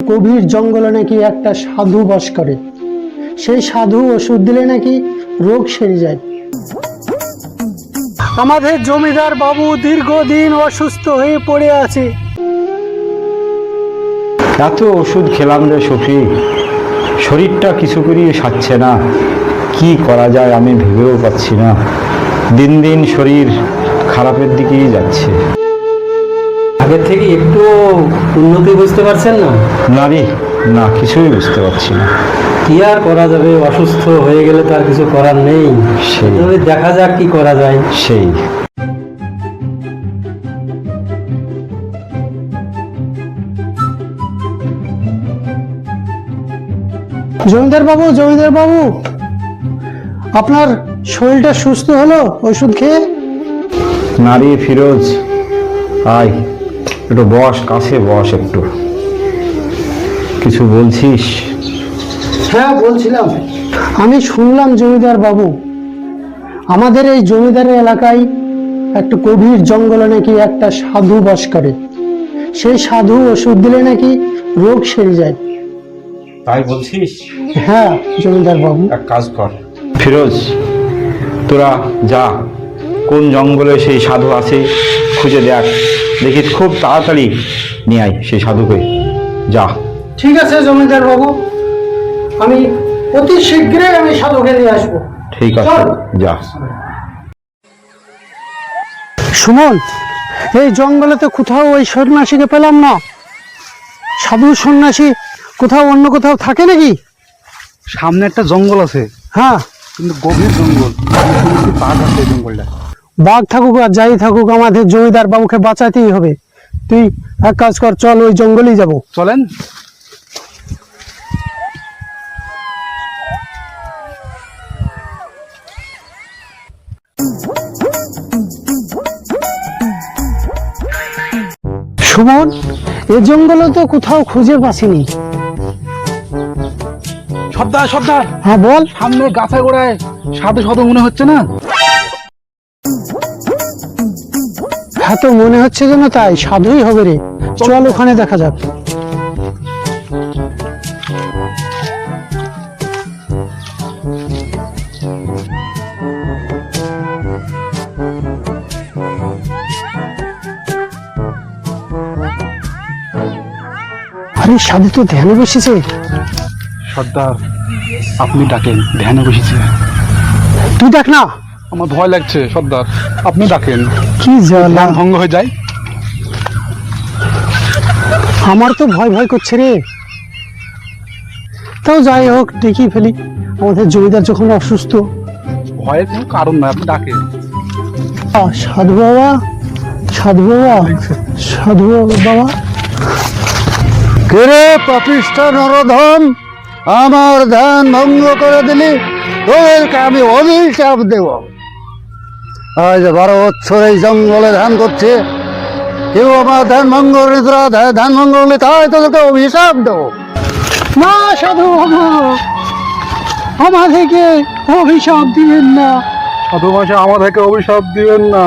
গভীর জঙ্গলে নাকি একটা সাধু বাস করে। সেই সাধু ওষুধ দিলে নাকি রোগ সেরে যায়। আমাদের জমিদার বাবু দীর্ঘদিন অসুস্থ হয়ে পড়ে আছে। এত ওষুধ খেলাম রে সখী, শরীরটা কিছু করিয়ে সারছে না। কি করা যায় আমি ভেবেও পাচ্ছি না। দিন দিন শরীর খারাপের দিকেই যাচ্ছে। আগের থেকে একটু উন্নতি বুঝতে পারছেন না? না রে, না, কিছুই বুঝতে পারছি না। কি আর করা যাবে, অসুস্থ হয়ে গেলে তো আর কিছু করার নেই। তবে দেখা যাক কি করা যায়। সেই জমিদার বাবু, আপনার শরীরটা সুস্থ হলো ওষুধ খেয়ে? না রে ফিরোজ, আয় একটু বস, কাছে বস একটু। কিছু বলছিস? হ্যাঁ বলছিলাম, আমি শুনলাম জমিদার বাবু, আমাদের এই জমিদারের এলাকায় একটা গভীর জঙ্গলে নাকি একটা সাধু বাস করে। সেই সাধু ওষুধ দিলে নাকি রোগ সেরে যায়। তাই বলছিস? হ্যাঁ জমিদার বাবু। এক কাজ কর ফিরোজ, তোরা যা, কোন জঙ্গলে সেই সাধু আছে খুঁজে দেখ, দেখি খুব তাড়াতাড়ি নিয়ে আয় সেই সাধুকে। যা। ঠিক আছে জমিদার বাবু, আমি অতি শীঘ্রই আমি সাধুকে নিয়ে আসবো। ঠিক আছে, যা। সুমন, এই জঙ্গলে তো কোথাও ওই সন্ন্যাসীকে পেলাম না। সাধু সন্ন্যাসী কোথাও অন্য কোথাও থাকে নাকি? সামনে একটা জঙ্গল আছে, হ্যাঁ, কিন্তু গভীর জঙ্গল। বাঘ আছে এই জঙ্গলটা। বাঘ থাকুক আর যাই থাকুক, আমাদের জমিদার বাবুকে বাঁচাতেই হবে। তুই এক কাজ কর, চল ওই জঙ্গলেই যাব। চলেন। সুমন, এই জঙ্গলে তো কোথাও খুঁজে পাসিনি। সর্দার, হ্যাঁ বল। সামনে গাছে গোড়ায় সাধু সাধু মনে হচ্ছে না? হ্যাঁ তো মনে হচ্ছে যেন তাই সাধুই হবে রে। চল ওখানে দেখা যাক। আরে সাধু তো ধ্যানে বসেছে। সর্দার, আপনি ডাকেন, ধ্যানে বসেছে। তুই দেখ না। আমার ভয় লাগছে সর্দার, আপনি ডাকেন। কি জ্বালা, ধ্যান ভঙ্গ হয়ে যায়। আমার তো ভয় ভয় করছে রে। তাও যাই হোক, দেখি ফেলি। আমাদের জমিদার যখন অসুস্থ। ভয়ের কোনো কারণ নাই, আপনি ডাকেন। সাধু বাবা, সাধু বাবা, সাধু বাবা। কে পাপিষ্ঠ নরধম, আমার ধ্যান ভঙ্গ করে দিলি, তোদেরকে আমি অভিশাপ দেব। আজ 12 বছর এই জঙ্গলে ধ্যান করছে, কেউ আমার ধ্যান ভঙ্গ করলে, তোরা ধ্যান ভঙ্গ করলে, তাই তোদেরকে অভিশাপ দেবো। না সাধু বাবা, আমাদেরকে অভিশাপ দিবেন না। সাধু মাসে আমাদেরকে অভিশাপ দিবেন না।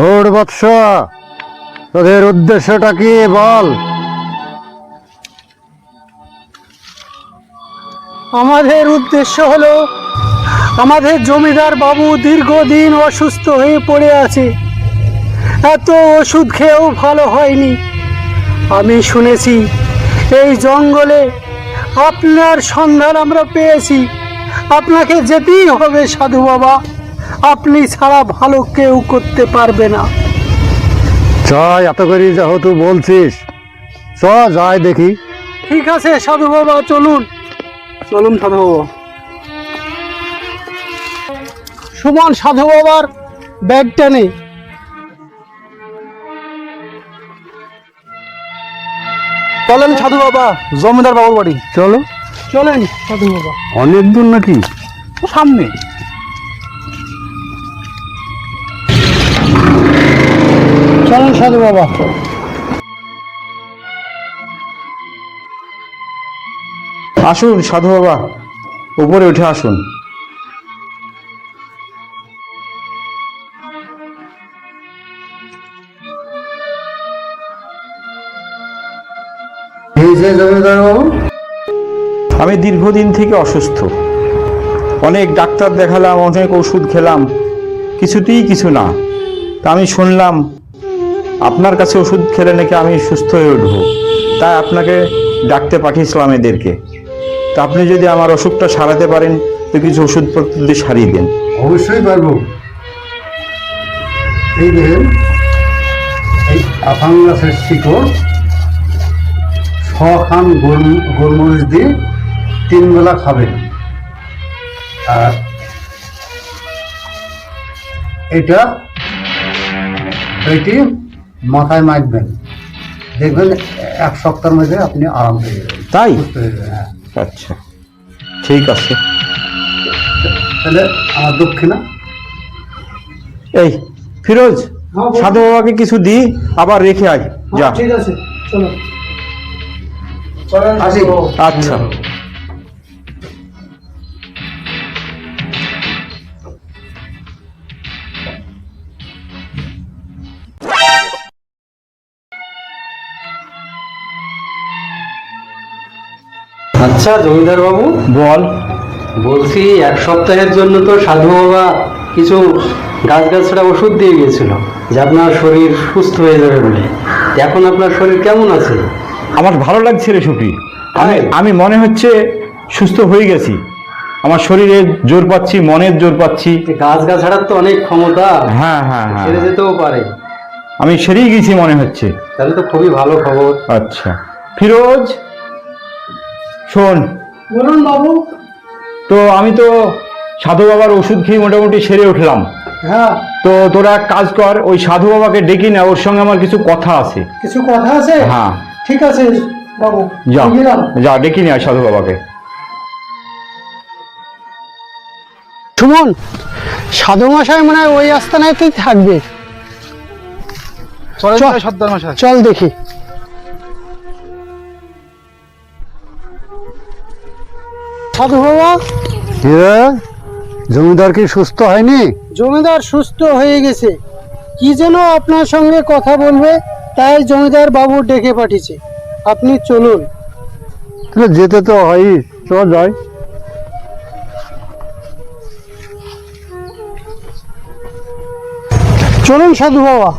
ওর বৎস, তোদের উদ্দেশ্যটা কি বল? আমাদের উদ্দেশ্য হলো, আমাদের জমিদার বাবু দীর্ঘদিন অসুস্থ হয়ে পড়ে আছে। এত ওষুধ খেয়েও ভালো হয়নি। আমি শুনেছি এই জঙ্গলে আপনার সন্ধান আমরা পেয়েছি। আপনাকে যেতেই হবে সাধু বাবা, আপনি ছাড়া ভালো কেউ করতে পারবে না। চল, এত করি যেহেতু বলছিস, চ যাই দেখি। ঠিক আছে সাধু বাবা, চলুন। চলুন সাধু বাবা। সুমন, সাধু বাবার ব্যাগটা নেই। চলেন সাধু বাবা, জমিদার বাবুর বাড়ি। চলো। চলেন সাধু বাবা। অনেক দূর নাকি? সামনে। চলেন সাধু বাবা। আসুন সাধু বাবা, উপরে উঠে আসুন। এই যে হয়েছে জমিদার বাবু? আমি দীর্ঘদিন থেকে অসুস্থ, অনেক ডাক্তার দেখালাম, অনেক ওষুধ খেলাম, কিছুতেই কিছু না। তা আমি শুনলাম আপনার কাছে ওষুধ খেলে নাকি আমি সুস্থ হয়ে উঠবো, তাই আপনাকে ডাকতে পাঠিয়েছিলাম এদেরকে। তা আপনি যদি আমার অসুখটা সারাতে পারেন তো কিছু ওষুধপত্র দিয়ে সারিয়ে দেন। অবশ্যই পারবো। এই দেখেন, এই আফাং গাছের শিকড় 6 খান গোলমরিচ দিয়ে 3 বেলা খাবেন। আর এইটি মাথায় মাখবেন, দেখবেন 1 সপ্তাহের মধ্যে আপনি আরাম পেয়ে যাবেন। তাই? সুস্থ হয়ে যাবেন। হ্যাঁ। আচ্ছা, ঠিক আছে। তাহলে আমার দক্ষিণা। এই ফিরোজ, হ্যাঁ, বল। সাধু বাবাকে কিছু দি, আবার রেখে আয় যা। ঠিক আছে, চলো। আসি। আচ্ছা। আচ্ছা জমিদার বাবু, বল। বলছি 1 সপ্তাহের জন্য তো সাধু বাবা কিছু গাছগাছড়া ওষুধ দিয়ে গিয়েছিল যে আপনার শরীর সুস্থ হয়ে যাবে বলে। এখন আপনার শরীর কেমন আছে? আমার ভালো লাগছে রে সুফি, আমি তাই? আমি মনে হচ্ছে সুস্থ হয়ে গেছি। আমার শরীরে জোর পাচ্ছি, মনের জোর পাচ্ছি। গাছগাছড়ার তো অনেক ক্ষমতা, হ্যাঁ হ্যাঁ হ্যাঁ, ছেড়ে যেতেও পারে। আমি সেরেই গেছি মনে হচ্ছে। তাহলে তো খুবই ভালো খবর। আচ্ছা ফিরোজ, শোন, বলুন বাবু। তো আমি তো সাধু বাবার ওষুধ খেয়ে মোটামুটি সেরে উঠলাম। হ্যাঁ, তো তোরা এক কাজ কর, ওই সাধু বাবাকে ডেকে না, ওর সঙ্গে আমার কিছু কথা আছে। কিছু কথা আছে? হ্যাঁ, ঠিক আছে বাবু, যা গেলাম। যা, ডেকে নিয়ে আয় সাধু বাবাকে। সুমন, সাধু মশাই মনে হয় ওই আস্তানাতেই থাকবে। চলেন চল। ভাই সর্দার মশাই। চল দেখি। সাধু বাবা, জমিদার কি সুস্থ হয়নি? জমিদার সুস্থ হয়ে গেছে, কি যেন আপনার সঙ্গে কথা বলবে, তাই জমিদার বাবু ডেকে পাঠিয়েছে। আপনি চলুন। তাহলে যেতে তো হয়, চল যাই। চলুন সাধু বাবা।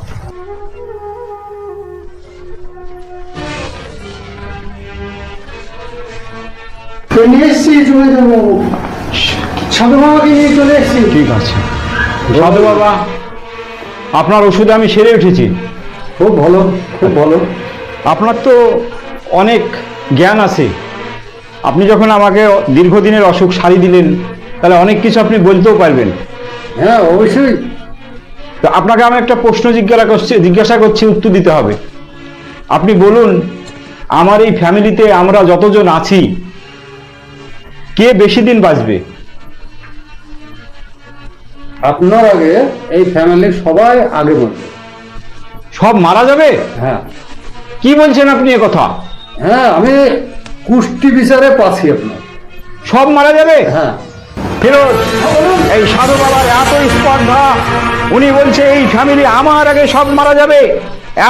নিয়ে এসছি জমিদার বাবু, সাধু বাবাকে নিয়ে চলে এসছি। ঠিক আছে সাধু বাবা, আপনার ওষুধে আমি সেরে উঠেছি। খুব ভালো, খুব ভালো। আপনার তো অনেক জ্ঞান আছে, আপনি যখন আমাকে দীর্ঘদিনের অসুখ সারিয়ে দিলেন, তাহলে অনেক কিছু আপনি বলতেও পারবেন। হ্যাঁ অবশ্যই। তো আপনাকে আমি একটা প্রশ্ন জিজ্ঞাসা করছি, উত্তর দিতে হবে। আপনি বলুন, আমার এই ফ্যামিলিতে আমরা যতজন আছি, কে বেশি দিন বাঁচবে? আপনার আগে এই ফ্যামিলির সবাই আগে বলবে। সব মারা যাবে? হ্যাঁ কি বলছেন আপনি এ কথা? হ্যাঁ, আমি কুষ্টি বিচারে পাচ্ছি আপনার। সব মারা যাবে? হ্যাঁ। ফিরোজ, এই সাধু বাবার এত স্পর্ধা, উনি বলছে এই ফ্যামিলি আমার আগে সব মারা যাবে,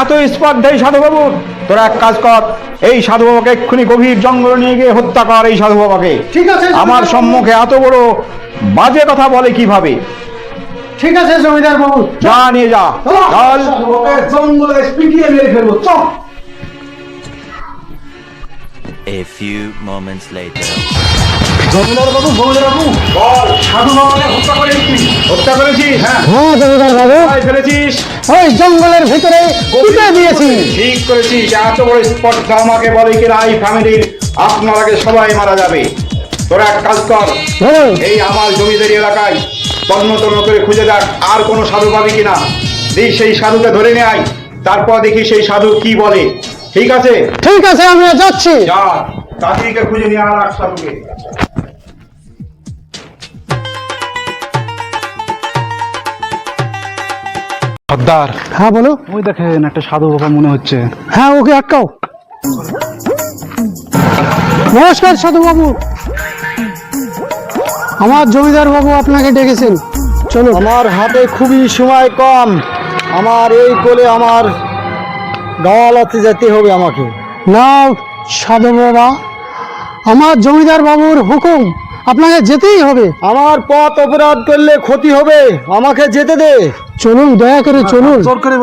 এত স্পর্ধা এই সাধু বাবুর। তোরা এক কাজ কর, এই সাধু বাবাকে এক্ষুনি গভীর জঙ্গলে নিয়ে গিয়ে হত্যা কর এই সাধু বাবাকে। ঠিক আছে। আমার সম্মুখে এত বড় বাজে কথা বলে কিভাবে? ঠিক আছে জমিদার বাবু, যা, নিয়ে যা, চল। জঙ্গলে পিটিয়ে মেরে ফেলবো, চল। A few moments later. জমিদার বাবু, বল, সাধু বাবাকে হত্যা করেছিস? হত্যা করেছিস? হ্যাঁ। হ্যাঁ জমিদার বাবু, কোথায় ফেলেছিস? ওই জঙ্গলের ভিতরে পুঁতে দিয়েছি। ঠিক করেছিস। এত বড় স্পর্ধা আমাকে বলে কিনা এই ফ্যামিলির আপনার আগে সবাই মারা যাবে। তোরা এক কাজ কর, বলুন। এই আমার জমিদারি এলাকায় তন্ন তন্ন করে খুঁজে দেখ আর কোনো সাধু পাবি কিনা। দেখি সেই সাধুকে ধরে নিয়ে আয়, তারপর দেখি সেই সাধু কি বলে। ঠিক আছে? ঠিক আছে, আমি যাচ্ছি। যা, তাদেরকে খুঁজে নিয়ে আর সাধুকে। সর্দার, হ্যাঁ বলো। ওই দেখেন একটা সাধু বাবা মনে হচ্ছে। হ্যাঁ, ওকে আটকাও। নমস্কার সাধু বাবু, আমার জমিদার বাবু আপনাকে ডেকেছেন। চলো। আমার হাতে খুবই সময় কম, আমার এই কোলে আমার গাওয়ালাতে যেতে হবে আমাকে। না, সাধু বাবা, আমার জমিদার বাবুর হুকুম, আপনাকে যেতেই হবে। আমার পথ অপরাধ করলে ক্ষতি হবে, আমাকে যেতে দে। চলুন, দয়া করে চলুন,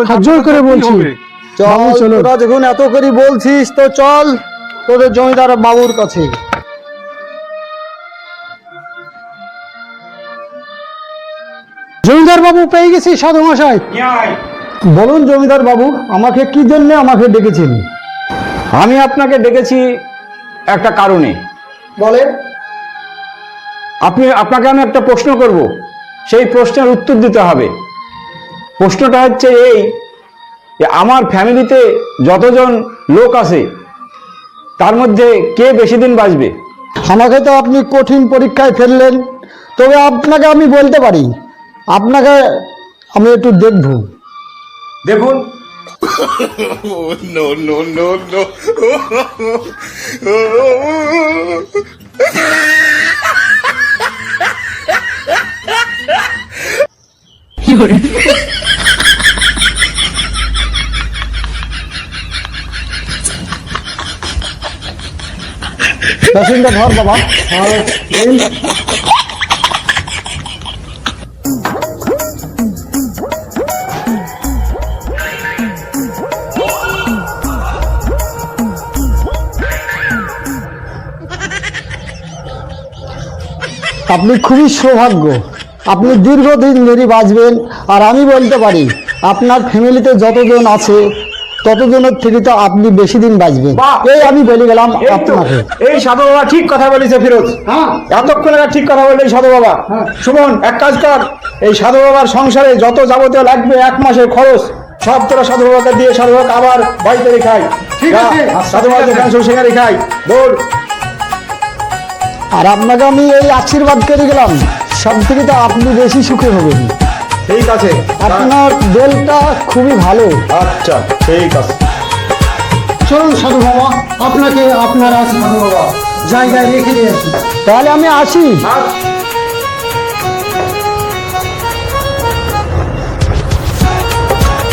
হাত জোর করে বলছি। বাবু, চল, চলুন। তোরা যখন এত করে বলছিস তো চল তোদের জমিদার বাবুর কাছে। জমিদার বাবু পেয়ে গেছি সাধু মশাই। বলুন জমিদার বাবু, আমাকে কি জন্য আমাকে ডেকেছেন? আমি আপনাকে ডেকেছি একটা কারণে। বলেন। আপনাকে আমি একটা প্রশ্ন করব, সেই প্রশ্নের উত্তর দিতে হবে। প্রশ্নটা হচ্ছে এই যে আমার ফ্যামিলিতে যতজন লোক আছে তার মধ্যে কে বেশি দিন বাঁচবে? আমাকে তো আপনি কঠিন পরীক্ষায় ফেললেন, তবে আপনাকে আমি বলতে পারি, আপনাকে আমি একটু দেখব। দেখুন, মেশিনটা ধর বাবা। আপনি খুবই সৌভাগ্য, আপনি দীর্ঘদিন ধরে বাঁচবেন। আর আমি বলতে পারি আপনার ফ্যামিলিতে যতজন আছে ততজনের থেকে তো আপনি বেশি দিন বাঁচবেন। বাহ! এই আমি বলে গেলাম এই তো, আপনাকে। এই সাধু বাবা ঠিক কথা বলেছে ফিরোজ। হ্যাঁ, এতক্ষণ আগে ঠিক কথা বললে এই সাধু বাবা। সুমন, এক কাজ কর, এই সাধু বাবার সংসারে যত যাবতীয় লাগবে 1 মাসের খরচ সব তোরা সাধু বাবাকে দিয়ে সাধু বাবাকে আবার বাড়িতে রেখাই। ঠিক আছে। সাধু বাবা যেখানে সেখানে রেখাই। বল। আর আপনাকে আমি এই আশীর্বাদ করে গেলাম, সব থেকে তো আপনি বেশি সুখী হবেন। ঠিক আছে, আপনার বেলটা খুবই ভালো। আচ্ছা ঠিক আছে। চলুন সাধু বাবা, আপনাকে আপনারা সাধু বাবা জায়গায় রেখে দিয়ে আসুন। তাহলে আমি আসি। আচ্ছা।